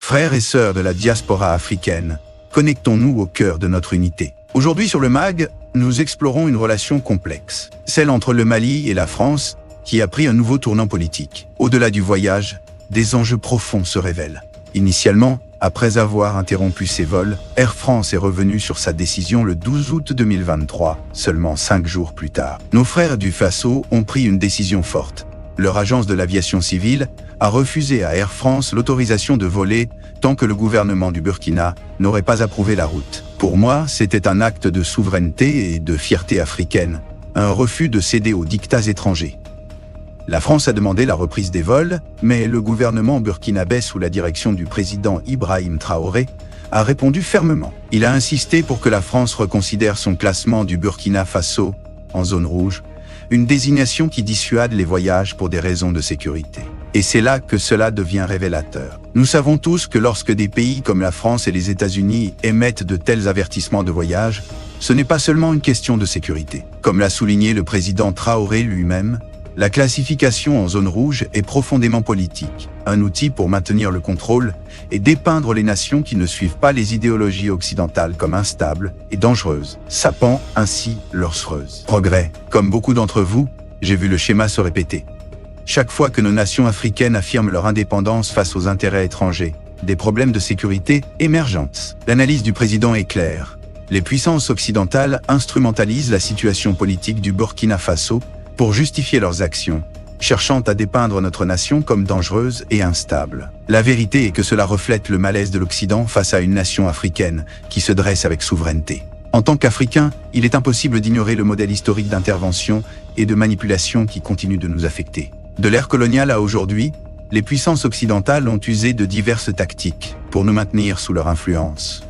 Frères et sœurs de la diaspora africaine, connectons-nous au cœur de notre unité. Aujourd'hui sur le MAG, nous explorons une relation complexe, celle entre le Mali et la France, qui a pris un nouveau tournant politique. Au-delà du voyage, des enjeux profonds se révèlent. Initialement, après avoir interrompu ses vols, Air France est revenu sur sa décision le 12 août 2023, seulement 5 jours plus tard. Nos frères du Faso ont pris une décision forte. Leur agence de l'aviation civile a refusé à Air France l'autorisation de voler tant que le gouvernement du Burkina n'aurait pas approuvé la route. Pour moi, c'était un acte de souveraineté et de fierté africaine, un refus de céder aux dictats étrangers. La France a demandé la reprise des vols, mais le gouvernement burkinabé sous la direction du président Ibrahim Traoré a répondu fermement. Il a insisté pour que la France reconsidère son classement du Burkina Faso en zone rouge, une désignation qui dissuade les voyages pour des raisons de sécurité. Et c'est là que cela devient révélateur. Nous savons tous que lorsque des pays comme la France et les États-Unis émettent de tels avertissements de voyage, ce n'est pas seulement une question de sécurité. Comme l'a souligné le président Traoré lui-même, la classification en zone rouge est profondément politique, un outil pour maintenir le contrôle et dépeindre les nations qui ne suivent pas les idéologies occidentales comme instables et dangereuses, sapant ainsi leurs progrès. Comme beaucoup d'entre vous, j'ai vu le schéma se répéter. Chaque fois que nos nations africaines affirment leur indépendance face aux intérêts étrangers, des problèmes de sécurité émergent. L'analyse du président est claire. Les puissances occidentales instrumentalisent la situation politique du Burkina Faso pour justifier leurs actions, cherchant à dépeindre notre nation comme dangereuse et instable. La vérité est que cela reflète le malaise de l'Occident face à une nation africaine qui se dresse avec souveraineté. En tant qu'Africains, il est impossible d'ignorer le modèle historique d'intervention et de manipulation qui continue de nous affecter. De l'ère coloniale à aujourd'hui, les puissances occidentales ont usé de diverses tactiques pour nous maintenir sous leur influence.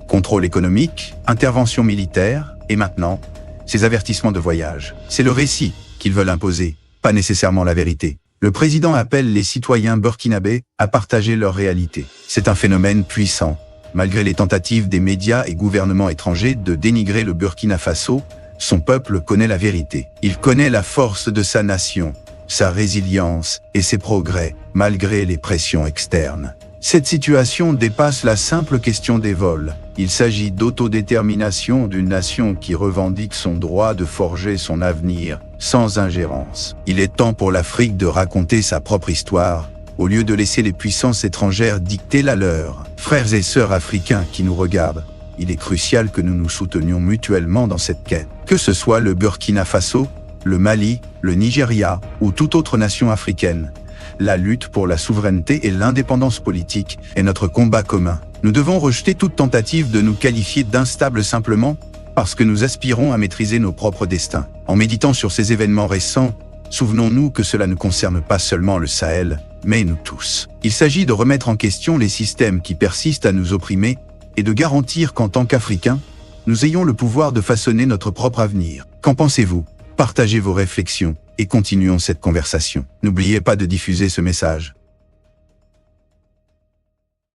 Contrôle économique, intervention militaire et maintenant, ces avertissements de voyage. C'est le récit qu'ils veulent imposer, pas nécessairement la vérité. Le président appelle les citoyens burkinabés à partager leur réalité. C'est un phénomène puissant. Malgré les tentatives des médias et gouvernements étrangers de dénigrer le Burkina Faso, son peuple connaît la vérité. Il connaît la force de sa nation, sa résilience et ses progrès, malgré les pressions externes. Cette situation dépasse la simple question des vols. Il s'agit d'autodétermination d'une nation qui revendique son droit de forger son avenir, sans ingérence. Il est temps pour l'Afrique de raconter sa propre histoire, au lieu de laisser les puissances étrangères dicter la leur. Frères et sœurs africains qui nous regardent, il est crucial que nous nous soutenions mutuellement dans cette quête. Que ce soit le Burkina Faso, le Mali, le Nigeria ou toute autre nation africaine, la lutte pour la souveraineté et l'indépendance politique est notre combat commun. Nous devons rejeter toute tentative de nous qualifier d'instables simplement parce que nous aspirons à maîtriser nos propres destins. En méditant sur ces événements récents, souvenons-nous que cela ne concerne pas seulement le Sahel, mais nous tous. Il s'agit de remettre en question les systèmes qui persistent à nous opprimer et de garantir qu'en tant qu'Africains, nous ayons le pouvoir de façonner notre propre avenir. Qu'en pensez-vous ? Partagez vos réflexions et continuons cette conversation. N'oubliez pas de diffuser ce message.